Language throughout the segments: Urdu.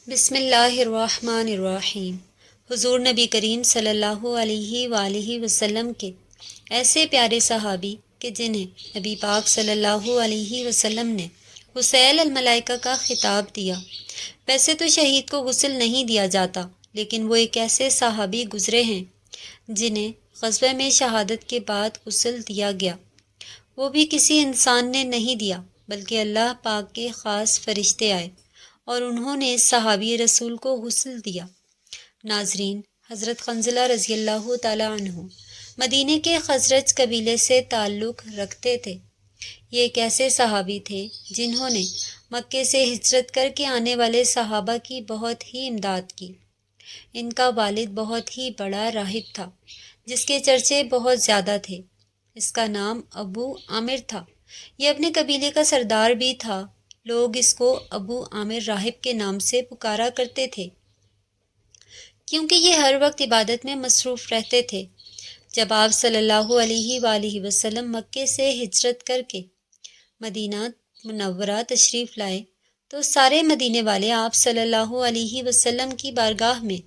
بسم اللہ الرحمن الرحیم۔ حضور نبی کریم صلی اللہ علیہ وآلہ وسلم کے ایسے پیارے صحابی کہ جنہیں نبی پاک صلی اللہ علیہ وسلم نے غسیل الملائکہ کا خطاب دیا۔ ویسے تو شہید کو غسل نہیں دیا جاتا، لیکن وہ ایک ایسے صحابی گزرے ہیں جنہیں غزوہ میں شہادت کے بعد غسل دیا گیا۔ وہ بھی کسی انسان نے نہیں دیا، بلکہ اللہ پاک کے خاص فرشتے آئے اور انہوں نے صحابی رسول کو غسل دیا۔ ناظرین، حضرت حنظلہ رضی اللہ تعالی عنہ مدینے کے خزرج قبیلے سے تعلق رکھتے تھے۔ یہ ایک ایسے صحابی تھے جنہوں نے مکے سے ہجرت کر کے آنے والے صحابہ کی بہت ہی امداد کی۔ ان کا والد بہت ہی بڑا راہب تھا جس کے چرچے بہت زیادہ تھے۔ اس کا نام ابو عامر تھا۔ یہ اپنے قبیلے کا سردار بھی تھا۔ لوگ اس کو ابو عامر راہب کے نام سے پکارا کرتے تھے کیونکہ یہ ہر وقت عبادت میں مصروف رہتے تھے۔ جب آپ صلی اللہ علیہ وآلہ وسلم مکے سے ہجرت کر کے مدینہ منورہ تشریف لائے تو سارے مدینے والے آپ صلی اللہ علیہ وسلم کی بارگاہ میں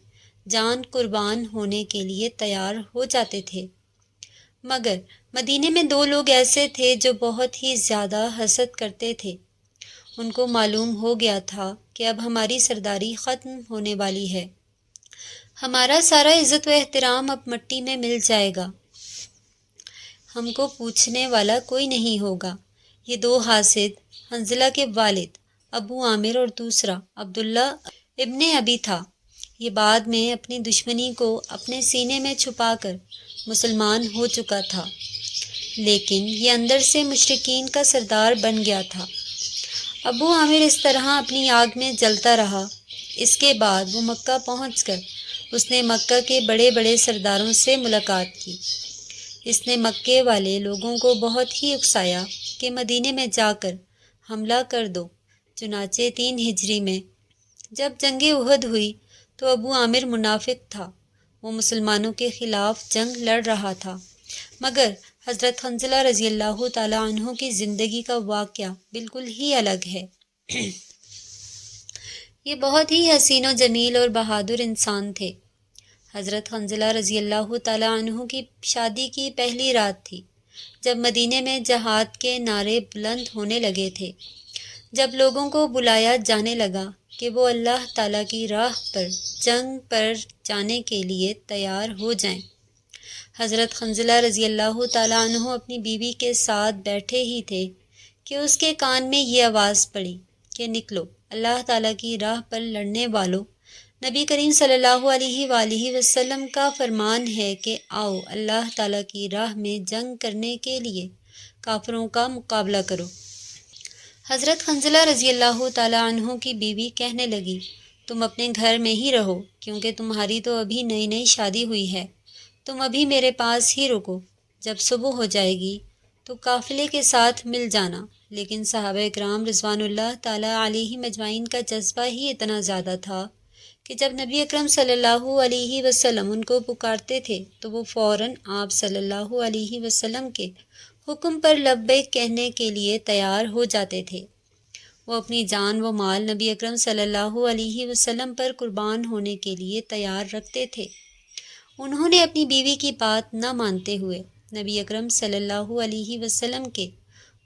جان قربان ہونے کے لیے تیار ہو جاتے تھے، مگر مدینے میں دو لوگ ایسے تھے جو بہت ہی زیادہ حسد کرتے تھے۔ ان کو معلوم ہو گیا تھا کہ اب ہماری سرداری ختم ہونے والی ہے، ہمارا سارا عزت و احترام اب مٹی میں مل جائے گا، ہم کو پوچھنے والا کوئی نہیں ہوگا۔ یہ دو حاسد حنظلہ کے والد ابو عامر اور دوسرا عبداللہ ابن ابی تھا۔ یہ بعد میں اپنی دشمنی کو اپنے سینے میں چھپا کر مسلمان ہو چکا تھا، لیکن یہ اندر سے مشرکین کا سردار بن گیا تھا۔ ابو عامر اس طرح اپنی آگ میں جلتا رہا۔ اس کے بعد وہ مکہ پہنچ کر اس نے مکہ کے بڑے بڑے سرداروں سے ملاقات کی۔ اس نے مکے والے لوگوں کو بہت ہی اکسایا کہ مدینے میں جا کر حملہ کر دو۔ چنانچہ 3 ہجری میں جب جنگ احد ہوئی تو ابو عامر منافق تھا، وہ مسلمانوں کے خلاف جنگ لڑ رہا تھا، مگر حضرت حنظلہ رضی اللہ تعالی عنہ کی زندگی کا واقعہ بالکل ہی الگ ہے۔ یہ بہت ہی حسین و جمیل اور بہادر انسان تھے۔ حضرت حنظلہ رضی اللہ تعالی عنہ کی شادی کی پہلی رات تھی جب مدینے میں جہاد کے نعرے بلند ہونے لگے تھے۔ جب لوگوں کو بلایا جانے لگا کہ وہ اللہ تعالیٰ کی راہ پر جنگ پر جانے کے لیے تیار ہو جائیں، حضرت حنظلہ رضی اللہ تعالیٰ عنہ اپنی بیوی کے ساتھ بیٹھے ہی تھے کہ اس کے کان میں یہ آواز پڑی کہ نکلو، اللہ تعالیٰ کی راہ پر لڑنے والوں، نبی کریم صلی اللہ علیہ وآلہ وسلم کا فرمان ہے کہ آؤ اللہ تعالیٰ کی راہ میں جنگ کرنے کے لیے کافروں کا مقابلہ کرو۔ حضرت حنظلہ رضی اللہ تعالیٰ عنہ کی بیوی کہنے لگی، تم اپنے گھر میں ہی رہو کیونکہ تمہاری تو ابھی نئی نئی شادی ہوئی ہے، تم ابھی میرے پاس ہی رکو، جب صبح ہو جائے گی تو قافلے کے ساتھ مل جانا۔ لیکن صحابہ اکرام رضوان اللہ تعالیٰ علیہ مجمعین کا جذبہ ہی اتنا زیادہ تھا کہ جب نبی اکرم صلی اللہ علیہ وسلم ان کو پکارتے تھے تو وہ فوراً آپ صلی اللہ علیہ وسلم کے حکم پر لبیک کہنے کے لیے تیار ہو جاتے تھے۔ وہ اپنی جان و مال نبی اکرم صلی اللہ علیہ وسلم پر قربان ہونے کے لیے تیار رکھتے تھے۔ انہوں نے اپنی بیوی کی بات نہ مانتے ہوئے نبی اکرم صلی اللہ علیہ وسلم کے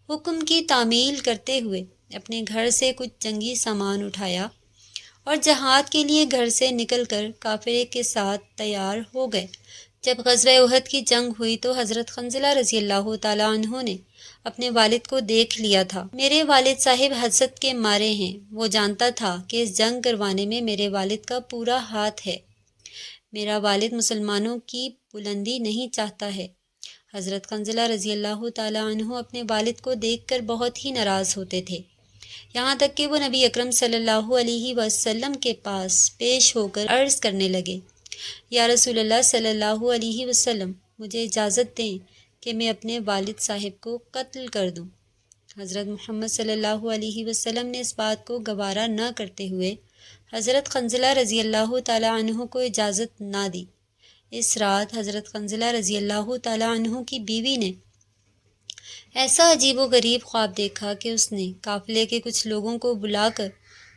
حکم کی تعمیل کرتے ہوئے اپنے گھر سے کچھ جنگی سامان اٹھایا اور جہاد کے لیے گھر سے نکل کر قافلے کے ساتھ تیار ہو گئے۔ جب غزوہ احد کی جنگ ہوئی تو حضرت حنظلہ رضی اللہ تعالیٰ عنہ نے اپنے والد کو دیکھ لیا تھا۔ میرے والد صاحب حسد کے مارے ہیں، وہ جانتا تھا کہ اس جنگ کروانے میں میرے والد کا پورا ہاتھ ہے، میرا والد مسلمانوں کی بلندی نہیں چاہتا ہے۔ حضرت حنظلہ رضی اللہ تعالیٰ عنہ اپنے والد کو دیکھ کر بہت ہی ناراض ہوتے تھے، یہاں تک کہ وہ نبی اکرم صلی اللہ علیہ وسلم کے پاس پیش ہو کر عرض کرنے لگے، یا رسول اللہ صلی اللہ علیہ وسلم، مجھے اجازت دیں کہ میں اپنے والد صاحب کو قتل کر دوں۔ حضرت محمد صلی اللہ علیہ وسلم نے اس بات کو گوارا نہ کرتے ہوئے حضرت حنظلہ رضی اللہ تعالیٰ عنہ کو اجازت نہ دی۔ اس رات حضرت حنظلہ رضی اللہ تعالیٰ عنہ کی بیوی نے ایسا عجیب و غریب خواب دیکھا کہ اس نے قافلے کے کچھ لوگوں کو بلا کر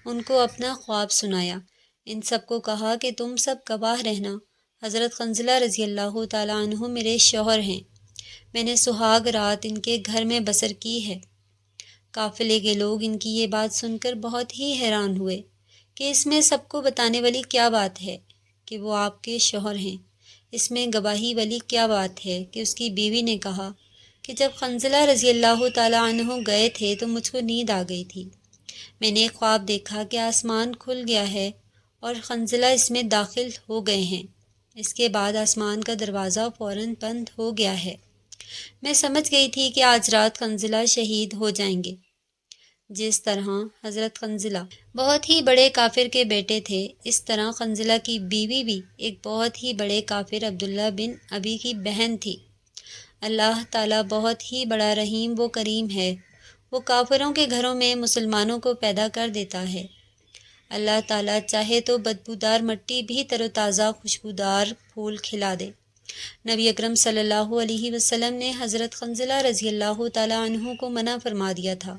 ان کو اپنا خواب سنایا۔ ان سب کو کہا کہ تم سب گواہ رہنا، حضرت حنظلہ رضی اللہ تعالیٰ عنہ میرے شوہر ہیں، میں نے سہاگ رات ان کے گھر میں بسر کی ہے۔ قافلے کے لوگ ان کی یہ بات سن کر بہت ہی حیران ہوئے کہ اس میں سب کو بتانے والی کیا بات ہے کہ وہ آپ کے شوہر ہیں، اس میں گواہی والی کیا بات ہے کہ اس کی بیوی نے کہا کہ جب حنظلہ رضی اللہ تعالیٰ عنہ گئے تھے تو مجھ کو نیند آ گئی تھی، میں نے ایک خواب دیکھا کہ آسمان کھل گیا ہے اور حنظلہ اس میں داخل ہو گئے ہیں، اس کے بعد آسمان کا دروازہ فوراً بند ہو گیا ہے۔ میں سمجھ گئی تھی کہ آج رات حنظلہ شہید ہو جائیں گے۔ جس طرح حضرت حنظلہ بہت ہی بڑے کافر کے بیٹے تھے، اس طرح حنظلہ کی بیوی بھی ایک بہت ہی بڑے کافر عبداللہ بن ابی کی بہن تھی۔ اللہ تعالیٰ بہت ہی بڑا رحیم و کریم ہے، وہ کافروں کے گھروں میں مسلمانوں کو پیدا کر دیتا ہے۔ اللہ تعالیٰ چاہے تو بدبودار مٹی بھی تر و تازہ خوشبودار پھول کھلا دے۔ نبی اکرم صلی اللہ علیہ وسلم نے حضرت حنظلہ رضی اللہ تعالیٰ عنہ کو منع فرما دیا تھا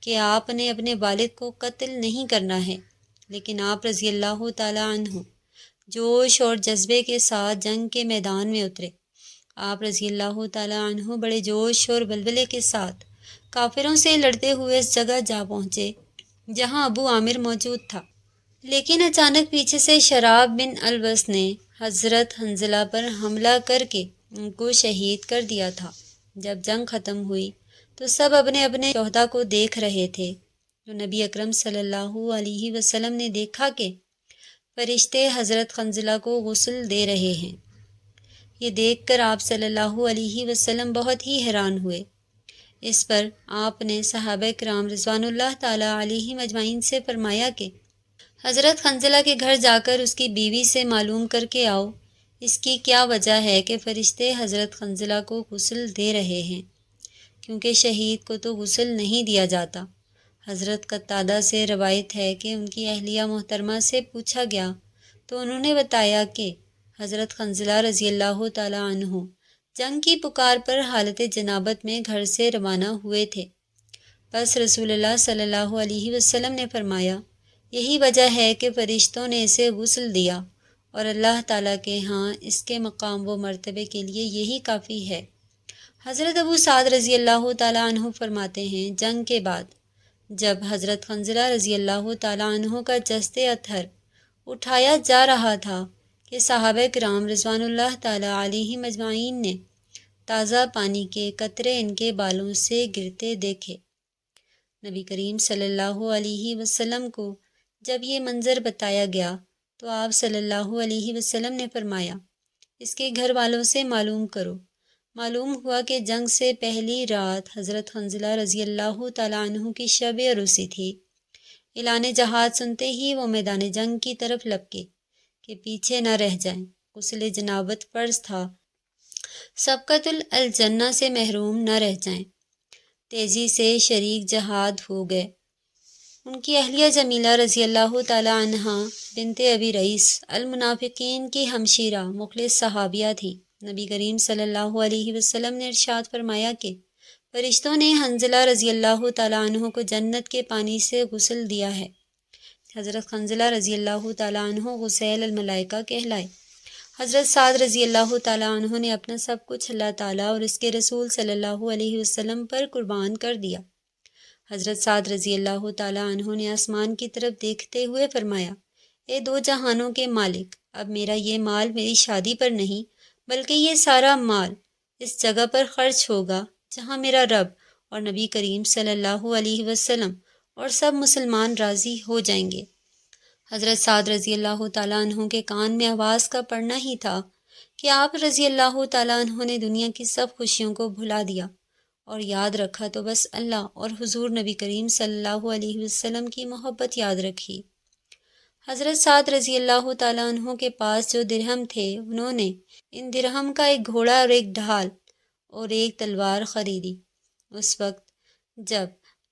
کہ آپ نے اپنے والد کو قتل نہیں کرنا ہے، لیکن آپ رضی اللہ تعالیٰ عنہ جوش اور جذبے کے ساتھ جنگ کے میدان میں اترے۔ آپ رضی اللہ تعالیٰ عنہ بڑے جوش اور ولولے کے ساتھ کافروں سے لڑتے ہوئے اس جگہ جا پہنچے جہاں ابو عامر موجود تھا، لیکن اچانک پیچھے سے شراب بن الوس نے حضرت حنظلہ پر حملہ کر کے ان کو شہید کر دیا تھا۔ جب جنگ ختم ہوئی تو سب اپنے اپنے شہداء کو دیکھ رہے تھے، تو نبی اکرم صلی اللہ علیہ وسلم نے دیکھا کہ فرشتے حضرت حنظلہ کو غسل دے رہے ہیں۔ یہ دیکھ کر آپ صلی اللہ علیہ وسلم بہت ہی حیران ہوئے۔ اس پر آپ نے صحابہ کرام رضوان اللہ تعالیٰ علیہم اجمعین سے فرمایا کہ حضرت حنظلہ کے گھر جا کر اس کی بیوی سے معلوم کر کے آؤ، اس کی کیا وجہ ہے کہ فرشتے حضرت حنظلہ کو غسل دے رہے ہیں، کیونکہ شہید کو تو غسل نہیں دیا جاتا۔ حضرت قتادہ سے روایت ہے کہ ان کی اہلیہ محترمہ سے پوچھا گیا تو انہوں نے بتایا کہ حضرت حنظلہ رضی اللہ تعالیٰ عنہ جنگ کی پکار پر حالت جنابت میں گھر سے روانہ ہوئے تھے۔ بس رسول اللہ صلی اللہ علیہ وسلم نے فرمایا، یہی وجہ ہے کہ فرشتوں نے اسے غسل دیا، اور اللہ تعالیٰ کے ہاں اس کے مقام و مرتبے کے لیے یہی کافی ہے۔ حضرت ابو سعد رضی اللہ تعالیٰ عنہ فرماتے ہیں، جنگ کے بعد جب حضرت حنظلہ رضی اللہ تعالیٰ عنہ کا جسد اطہر اٹھایا جا رہا تھا کہ صحابہ کرام رضوان اللہ تعالیٰ علیہم اجمعین نے تازہ پانی کے قطرے ان کے بالوں سے گرتے دیکھے۔ نبی کریم صلی اللہ علیہ وسلم کو جب یہ منظر بتایا گیا تو آپ صلی اللہ علیہ وسلم نے فرمایا، اس کے گھر والوں سے معلوم کرو۔ معلوم ہوا کہ جنگ سے پہلی رات حضرت حنظلہ رضی اللہ تعالیٰ عنہ کی شب عروسی تھی۔ اعلان جہاد سنتے ہی وہ میدان جنگ کی طرف لپکے کہ پیچھے نہ رہ جائیں۔ غسل جنابت فرض تھا، سبقت الجنہ سے محروم نہ رہ جائیں۔ تیزی سے شریک جہاد ہو گئے۔ ان کی اہلیہ جمیلہ رضی اللہ تعالیٰ عنہا بنت ابی رئیس المنافقین کی ہمشیرہ مخلص صحابیہ تھی۔ نبی کریم صلی اللہ علیہ وسلم نے ارشاد فرمایا کہ فرشتوں نے حنظلہ رضی اللہ تعالیٰ عنہ کو جنت کے پانی سے غسل دیا ہے۔ حضرت حنظلہ رضی اللہ تعالیٰ عنہ غسیل الملائکہ کہلائے۔ حضرت سعد رضی اللہ تعالیٰ عنہ نے اپنا سب کچھ اللہ تعالیٰ اور اس کے رسول صلی اللہ علیہ وسلم پر قربان کر دیا۔ حضرت سعد رضی اللہ تعالیٰ عنہ نے آسمان کی طرف دیکھتے ہوئے فرمایا، اے دو جہانوں کے مالک، اب میرا یہ مال میری شادی پر نہیں بلکہ یہ سارا مال اس جگہ پر خرچ ہوگا جہاں میرا رب اور نبی کریم صلی اللہ علیہ وسلم اور سب مسلمان راضی ہو جائیں گے۔ حضرت سعد رضی اللہ تعالیٰ عنہ کے کان میں آواز کا پڑنا ہی تھا کہ آپ رضی اللہ تعالیٰ عنہ نے دنیا کی سب خوشیوں کو بھلا دیا اور یاد رکھا تو بس اللہ اور حضور نبی کریم صلی اللہ علیہ وسلم کی محبت یاد رکھی۔ حضرت سعد رضی اللہ تعالیٰ عنہ کے پاس جو درہم تھے، انہوں نے ان درہم کا ایک گھوڑا اور ایک ڈھال اور ایک تلوار خریدی۔ اس وقت جب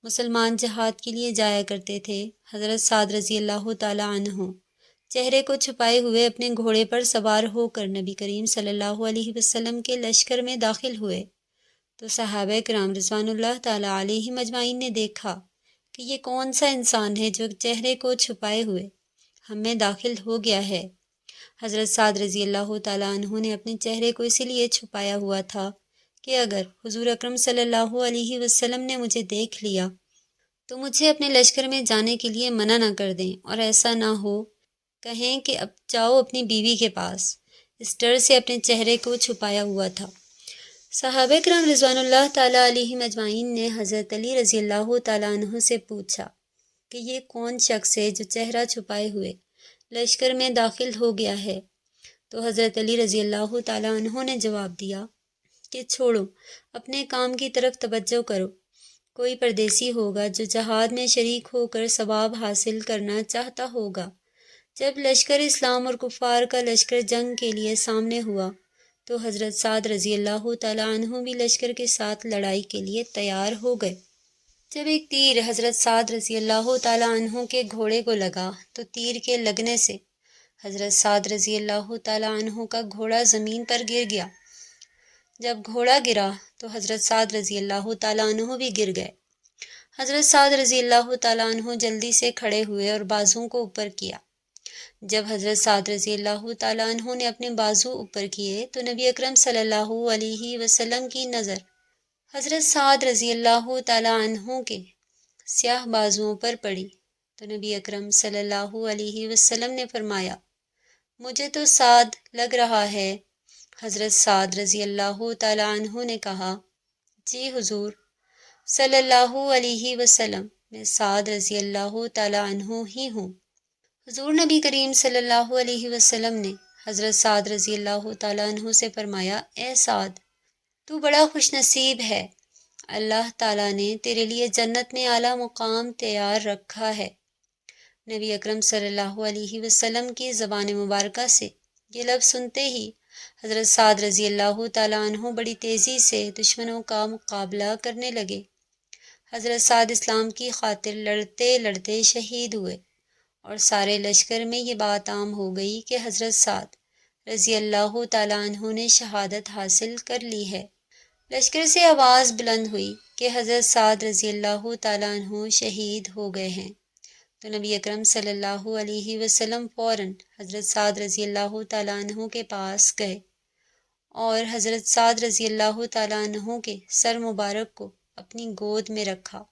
مسلمان جہاد کے لیے جایا کرتے تھے، حضرت سعد رضی اللہ تعالیٰ عنہ چہرے کو چھپائے ہوئے اپنے گھوڑے پر سوار ہو کر نبی کریم صلی اللہ علیہ وسلم کے لشکر میں داخل ہوئے تو صحابہ کرام رضوان اللہ تعالیٰ علیہم اجمعین نے دیکھا کہ کہ یہ کون سا انسان ہے جو چہرے کو چھپائے ہوئے ہم میں داخل ہو گیا ہے۔ حضرت سعد رضی اللہ تعالیٰ عنہ نے اپنے چہرے کو اسی لیے چھپایا ہوا تھا کہ اگر حضور اکرم صلی اللہ علیہ وسلم نے مجھے دیکھ لیا تو مجھے اپنے لشکر میں جانے کے لیے منع نہ کر دیں، اور ایسا نہ ہو کہیں کہ اب جاؤ اپنی بیوی کے پاس۔ اس ڈر سے اپنے چہرے کو چھپایا ہوا تھا۔ صحابہ کرام رضوان اللہ تعالیٰ علیہم اجمعین نے حضرت علی رضی اللہ تعالیٰ عنہ سے پوچھا کہ یہ کون شخص ہے جو چہرہ چھپائے ہوئے لشکر میں داخل ہو گیا ہے؟ تو حضرت علی رضی اللہ تعالیٰ عنہ نے جواب دیا کہ چھوڑو، اپنے کام کی طرف توجہ کرو۔ کوئی پردیسی ہوگا جو جہاد میں شریک ہو کر ثواب حاصل کرنا چاہتا ہوگا۔ جب لشکر اسلام اور کفار کا لشکر جنگ کے لیے سامنے ہوا تو حضرت سعد رضی اللہ تعالیٰ عنہ بھی لشکر کے ساتھ لڑائی کے لیے تیار ہو گئے۔ جب ایک تیر حضرت سعد رضی اللہ تعالیٰ عنہ کے گھوڑے کو لگا تو تیر کے لگنے سے حضرت سعد رضی اللہ تعالیٰ عنہ کا گھوڑا زمین پر گر گیا۔ جب گھوڑا گرا تو حضرت سعد رضی اللہ تعالیٰ عنہ بھی گر گئے۔ حضرت سعد رضی اللہ تعالیٰ عنہ جلدی سے کھڑے ہوئے اور بازوؤں کو اوپر کیا۔ جب حضرت سعد رضی اللہ تعالیٰ عنہ نے اپنے بازو اوپر کیے تو نبی اکرم صلی اللہ علیہ وسلم کی نظر حضرت سعد رضی اللہ تعالیٰ عنہ کے سیاہ بازوؤں پر پڑی تو نبی اکرم صلی اللہ علیہ وسلم نے فرمایا، مجھے تو سعد لگ رہا ہے۔ حضرت سعد رضی اللہ تعالیٰ عنہ نے کہا، جی حضور صلی اللہ علیہ وسلم، میں سعد رضی اللہ تعالیٰ عنہ ہی ہوں۔ حضور نبی کریم صلی اللہ علیہ وسلم نے حضرت سعد رضی اللہ تعالیٰ عنہ سے فرمایا، اے سعد، تو بڑا خوش نصیب ہے، اللہ تعالیٰ نے تیرے لیے جنت میں اعلیٰ مقام تیار رکھا ہے۔ نبی اکرم صلی اللہ علیہ وسلم کی زبان مبارکہ سے یہ لفظ سنتے ہی حضرت سعد رضی اللہ تعالیٰ عنہ بڑی تیزی سے دشمنوں کا مقابلہ کرنے لگے۔ حضرت سعد اسلام کی خاطر لڑتے لڑتے شہید ہوئے، اور سارے لشکر میں یہ بات عام ہو گئی کہ حضرت سعد رضی اللہ تعالیٰ عنہ نے شہادت حاصل کر لی ہے۔ لشکر سے آواز بلند ہوئی کہ حضرت سعد رضی اللہ تعالیٰ عنہ شہید ہو گئے ہیں، تو نبی اکرم صلی اللہ علیہ وسلم فوراً حضرت سعد رضی اللہ تعالیٰ عنہ کے پاس گئے اور حضرت سعد رضی اللہ تعالیٰ عنہ کے سر مبارک کو اپنی گود میں رکھا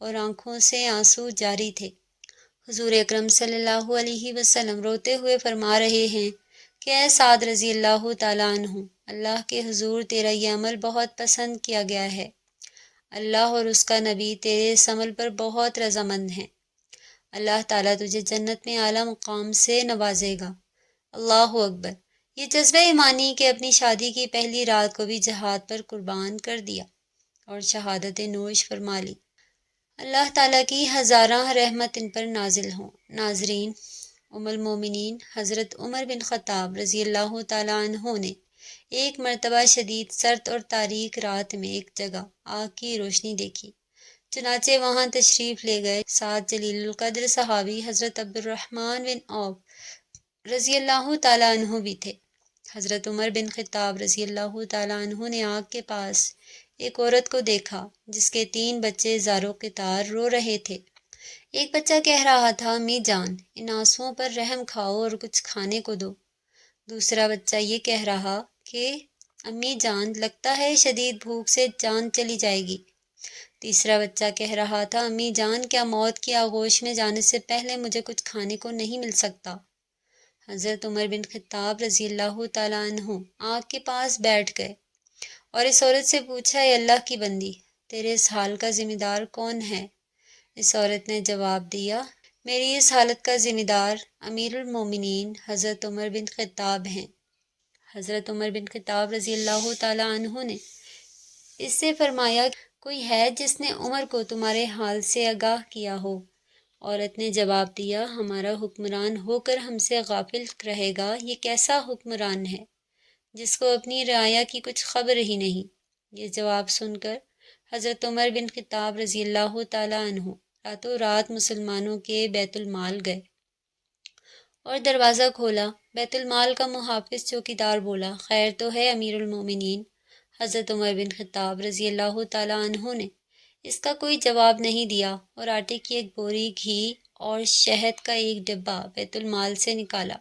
اور آنکھوں سے آنسو جاری تھے۔ حضور اکرم صلی اللہ علیہ وسلم روتے ہوئے فرما رہے ہیں کہ اے سعد رضی اللہ تعالیٰ عنہ، اللہ کے حضور تیرا یہ عمل بہت پسند کیا گیا ہے۔ اللہ اور اس کا نبی تیرے اس عمل پر بہت رضامند ہیں۔ اللہ تعالیٰ تجھے جنت میں اعلیٰ مقام سے نوازے گا۔ اللہ اکبر۔ یہ جذبہ ایمانی کہ اپنی شادی کی پہلی رات کو بھی جہاد پر قربان کر دیا اور شہادت نوش فرما لی۔ اللہ تعالیٰ کی ہزارہ رحمت ان پر نازل ہوں۔ ناظرین، ام المومنین حضرت عمر بن خطاب رضی اللہ تعالیٰ عنہ نے ایک مرتبہ شدید سرد اور تاریک رات میں ایک جگہ آگ کی روشنی دیکھی، چنانچہ وہاں تشریف لے گئے۔ ساتھ جلیل القدر صحابی حضرت عبد الرحمن بن عوف رضی اللہ تعالیٰ عنہ بھی تھے۔ حضرت عمر بن خطاب رضی اللہ تعالیٰ عنہ نے آگ کے پاس ایک عورت کو دیکھا جس کے 3 بچے زارو قطار رو رہے تھے۔ ایک بچہ کہہ رہا تھا، امی جان، ان آنسوؤں پر رحم کھاؤ اور کچھ کھانے کو دو۔ دوسرا بچہ یہ کہہ رہا کہ امی جان، لگتا ہے شدید بھوک سے جان چلی جائے گی۔ تیسرا بچہ کہہ رہا تھا، امی جان، کیا موت کی آغوش میں جانے سے پہلے مجھے کچھ کھانے کو نہیں مل سکتا؟ حضرت عمر بن خطاب رضی اللہ تعالیٰ عنہ آگ کے پاس بیٹھ گئے اور اس عورت سے پوچھا، اے اللہ کی بندی، تیرے اس حال کا ذمہ دار کون ہے؟ اس عورت نے جواب دیا، میری اس حالت کا ذمہ دار امیر المومنین حضرت عمر بن خطاب ہیں۔ حضرت عمر بن خطاب رضی اللہ تعالیٰ عنہ نے اس سے فرمایا، کوئی ہے جس نے عمر کو تمہارے حال سے آگاہ کیا ہو؟ عورت نے جواب دیا، ہمارا حکمران ہو کر ہم سے غافل رہے گا، یہ کیسا حکمران ہے جس کو اپنی رعایا کی کچھ خبر ہی نہیں؟ یہ جواب سن کر حضرت عمر بن خطاب رضی اللہ تعالیٰ عنہ راتوں رات مسلمانوں کے بیت المال گئے اور دروازہ کھولا۔ بیت المال کا محافظ چوکیدار بولا، خیر تو ہے امیر المومنین؟ حضرت عمر بن خطاب رضی اللہ تعالیٰ عنہ نے اس کا کوئی جواب نہیں دیا اور آٹے کی ایک بوری گھی اور شہد کا ایک ڈبہ بیت المال سے نکالا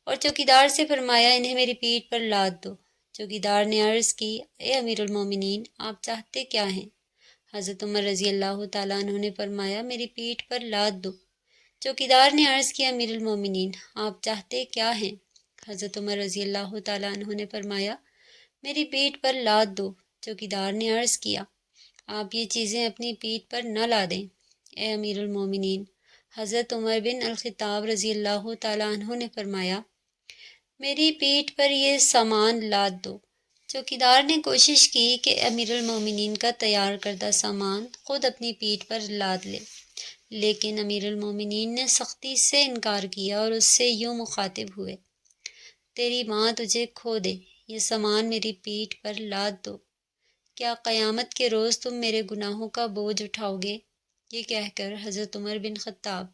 اور چوکیدار سے فرمایا انہیں میری پیٹھ پر لاد دو۔ چوکیدار نے عرض کی اے امیر المومنین آپ چاہتے کیا ہیں؟ حضرت عمر رضی اللہ تعالیٰ عنہ نے فرمایا میری پیٹھ پر لاد دو۔ چوکیدار نے عرض کیا امیر المومنین آپ چاہتے کیا ہیں؟ حضرت عمر رضی اللہ تعالیٰ عنہ نے فرمایا میری پیٹھ پر لاد دو۔ چوکیدار نے عرض کیا آپ یہ چیزیں اپنی پیٹھ پر نہ لادیں اے امیر المومنین۔ حضرت عمر بن الخطاب رضی اللہ تعالیٰ عنہ نے فرمایا میری پیٹھ پر یہ سامان لاد دو۔ چوکیدار نے کوشش کی کہ امیر المومنین کا تیار کردہ سامان خود اپنی پیٹھ پر لاد لے، لیکن امیر المومنین نے سختی سے انکار کیا اور اس سے یوں مخاطب ہوئے تیری ماں تجھے کھو دے، یہ سامان میری پیٹھ پر لاد دو۔ کیا قیامت کے روز تم میرے گناہوں کا بوجھ اٹھاؤ گے؟ یہ کہہ کر حضرت عمر بن خطاب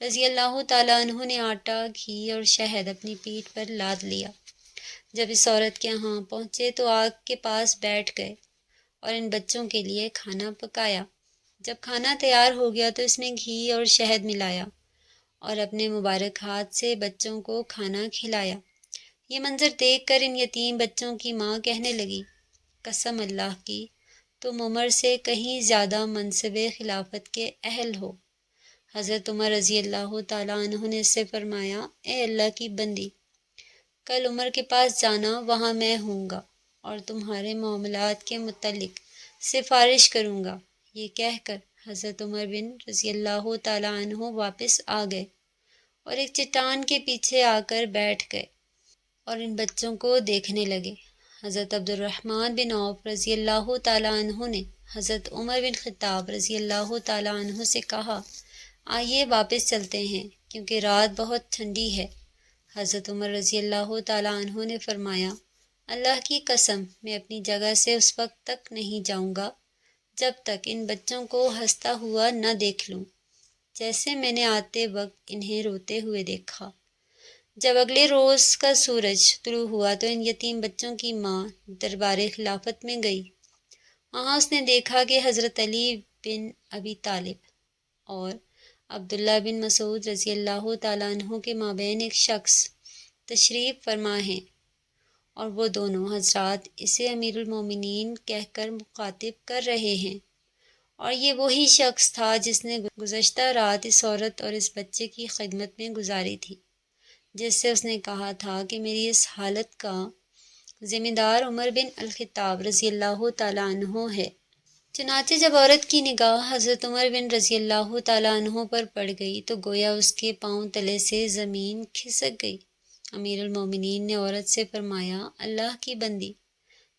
رضی اللہ تعالیٰ عنہ نے آٹا، گھی اور شہد اپنی پیٹھ پر لاد لیا۔ جب اس عورت کے ہاں پہنچے تو آگ کے پاس بیٹھ گئے اور ان بچوں کے لیے کھانا پکایا۔ جب کھانا تیار ہو گیا تو اس میں گھی اور شہد ملایا اور اپنے مبارک ہاتھ سے بچوں کو کھانا کھلایا۔ یہ منظر دیکھ کر ان یتیم بچوں کی ماں کہنے لگی قسم اللہ کی تم عمر سے کہیں زیادہ منصب خلافت کے اہل ہو۔ حضرت عمر رضی اللہ تعالیٰ عنہ نے اس سے فرمایا اے اللہ کی بندی کل عمر کے پاس جانا، وہاں میں ہوں گا اور تمہارے معاملات کے متعلق سفارش کروں گا۔ یہ کہہ کر حضرت عمر بن رضی اللہ تعالیٰ عنہ واپس آ گئے اور ایک چٹان کے پیچھے آ کر بیٹھ گئے اور ان بچوں کو دیکھنے لگے۔ حضرت عبد الرحمن بن عوف رضی اللہ تعالیٰ عنہ نے حضرت عمر بن خطاب رضی اللہ تعالیٰ عنہ سے کہا آئیے واپس چلتے ہیں کیونکہ رات بہت ٹھنڈی ہے۔ حضرت عمر رضی اللہ تعالیٰ عنہ نے فرمایا اللہ کی قسم میں اپنی جگہ سے اس وقت تک نہیں جاؤں گا جب تک ان بچوں کو ہنستا ہوا نہ دیکھ لوں جیسے میں نے آتے وقت انہیں روتے ہوئے دیکھا۔ جب اگلے روز کا سورج طلوع ہوا تو ان یتیم بچوں کی ماں دربار خلافت میں گئی۔ وہاں اس نے دیکھا کہ حضرت علی بن ابی طالب اور عبداللہ بن مسعود رضی اللہ تعالیٰ عنہ کے مابین ایک شخص تشریف فرما ہیں اور وہ دونوں حضرات اسے امیر المومنین کہہ کر مخاطب کر رہے ہیں، اور یہ وہی شخص تھا جس نے گزشتہ رات اس عورت اور اس بچے کی خدمت میں گزاری تھی، جس سے اس نے کہا تھا کہ میری اس حالت کا ذمہ دار عمر بن الخطاب رضی اللہ تعالیٰ عنہ ہے۔ چنانچہ جب عورت کی نگاہ حضرت عمر بن رضی اللہ تعالیٰ عنہ پر پڑ گئی تو گویا اس کے پاؤں تلے سے زمین کھسک گئی۔ امیر المومنین نے عورت سے فرمایا اللہ کی بندی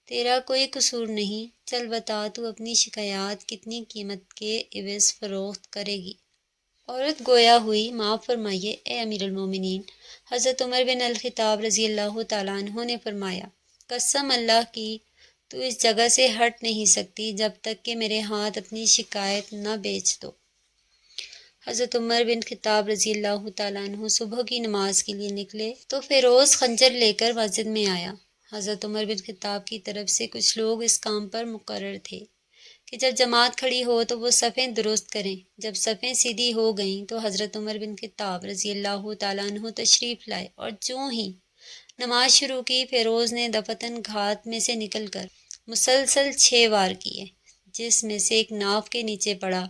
تیرا کوئی قصور نہیں، چل بتا تو اپنی شکایات کتنی قیمت کے عوض فروخت کرے گی؟ عورت گویا ہوئی معاف فرمائیے اے امیر المومنین۔ حضرت عمر بن الخطاب رضی اللہ تعالیٰ عنہ نے فرمایا قسم اللہ کی تو اس جگہ سے ہٹ نہیں سکتی جب تک کہ میرے ہاتھ اپنی شکایت نہ بیچ دو۔ حضرت عمر بن خطاب رضی اللہ تعالیٰ عنہ صبح کی نماز کے لیے نکلے تو فیروز خنجر لے کر مسجد میں آیا۔ حضرت عمر بن خطاب کی طرف سے کچھ لوگ اس کام پر مقرر تھے کہ جب جماعت کھڑی ہو تو وہ صفیں درست کریں۔ جب صفیں سیدھی ہو گئیں تو حضرت عمر بن خطاب رضی اللہ تعالیٰ عنہ تشریف لائے اور جو ہی نماز شروع کی فیروز نے دفتن گھات میں سے نکل کر مسلسل 6 وار کیے، جس میں سے ایک ناف کے نیچے پڑا۔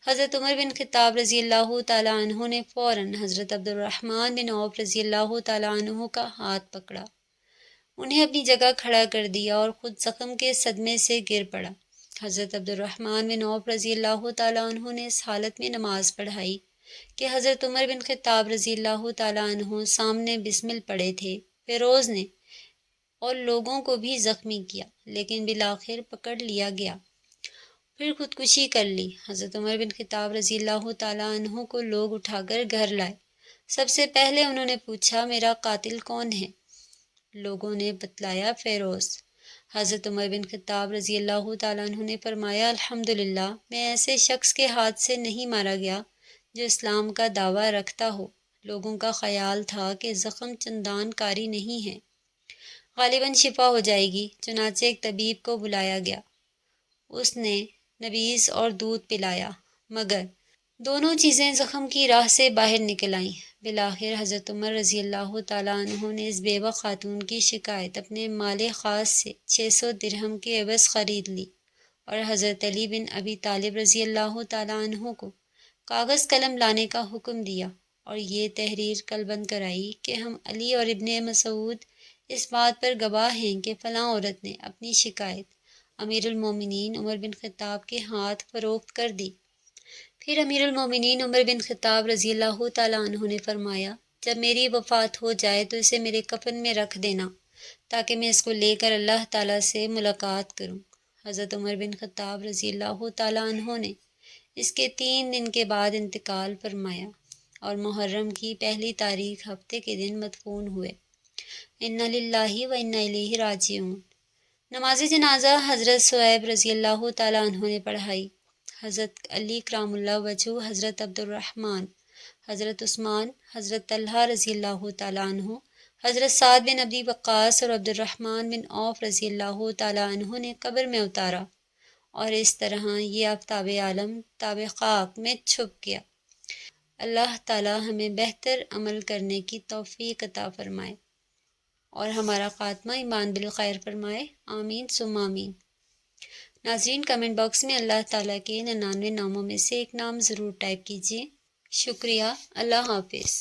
حضرت عمر بن خطاب رضی اللہ تعالیٰ عنہ نے فوراً حضرت عبد الرحمن بن عوف رضی اللہ تعالیٰ عنہ کا ہاتھ پکڑا، انہیں اپنی جگہ کھڑا کر دیا اور خود زخم کے صدمے سے گر پڑا۔ حضرت عبد الرحمن بن عوف رضی اللہ تعالیٰ عنہ نے اس حالت میں نماز پڑھائی کہ حضرت عمر بن خطاب رضی اللہ تعالیٰ عنہ سامنے بسمل پڑے تھے۔ فیروز نے اور لوگوں کو بھی زخمی کیا لیکن بالآخر پکڑ لیا گیا، پھر خودکشی کر لی۔ حضرت عمر بن خطاب رضی اللہ تعالیٰ عنہ کو لوگ اٹھا کر گھر لائے۔ سب سے پہلے انہوں نے پوچھا میرا قاتل کون ہے؟ لوگوں نے بتلایا فیروز۔ حضرت عمر بن خطاب رضی اللہ تعالیٰ عنہ نے فرمایا الحمدللہ میں ایسے شخص کے ہاتھ سے نہیں مارا گیا جو اسلام کا دعویٰ رکھتا ہو۔ لوگوں کا خیال تھا کہ زخم چندان کاری نہیں ہے، غالباً شفا ہو جائے گی، چنانچہ ایک طبیب کو بلایا گیا۔ اس نے نبیذ اور دودھ پلایا، مگر دونوں چیزیں زخم کی راہ سے باہر نکل آئیں۔ بالآخر حضرت عمر رضی اللہ تعالیٰ عنہ نے اس بیوہ خاتون کی شکایت اپنے مال خاص سے 600 درہم کے عوض خرید لی اور حضرت علی بن ابی طالب رضی اللہ تعالیٰ عنہ کو کاغذ قلم لانے کا حکم دیا اور یہ تحریر قلمبند کرائی کہ ہم علی اور ابن مسعود اس بات پر گواہ ہیں کہ فلاں عورت نے اپنی شکایت امیر المومنین عمر بن خطاب کے ہاتھ فروخت کر دی۔ پھر امیر المومنین عمر بن خطاب رضی اللہ تعالیٰ عنہ نے فرمایا، جب میری وفات ہو جائے تو اسے میرے کفن میں رکھ دینا تاکہ میں اس کو لے کر اللہ تعالیٰ سے ملاقات کروں۔ حضرت عمر بن خطاب رضی اللہ تعالیٰ عنہ نے اس کے 3 دن کے بعد انتقال فرمایا اور محرم کی پہلی تاریخ ہفتے کے دن مدفون ہوئے۔ انا للہ و انا الیہ راجعون۔ نماز جنازہ حضرت صہیب رضی اللہ تعالیٰ عنہ نے پڑھائی۔ حضرت علی کرام اللہ وجہ، حضرت عبد الرحمن، حضرت عثمان، حضرت طلحہ رضی اللہ تعالیٰ عنہ، حضرت سعد بن ابی وقاص اور عبد الرحمن بن عوف رضی اللہ تعالیٰ عنہ نے قبر میں اتارا اور اس طرح یہ آفتاب عالم تاب خاک میں چھپ گیا۔ اللہ تعالیٰ ہمیں بہتر عمل کرنے کی توفیق عطا فرمائے اور ہمارا خاتمہ ایمان بالخیر فرمائے، آمین ثم آمین۔ ناظرین، کمنٹ باکس میں اللہ تعالیٰ کے 99 ناموں میں سے ایک نام ضرور ٹائپ کیجیے۔ شکریہ، اللہ حافظ۔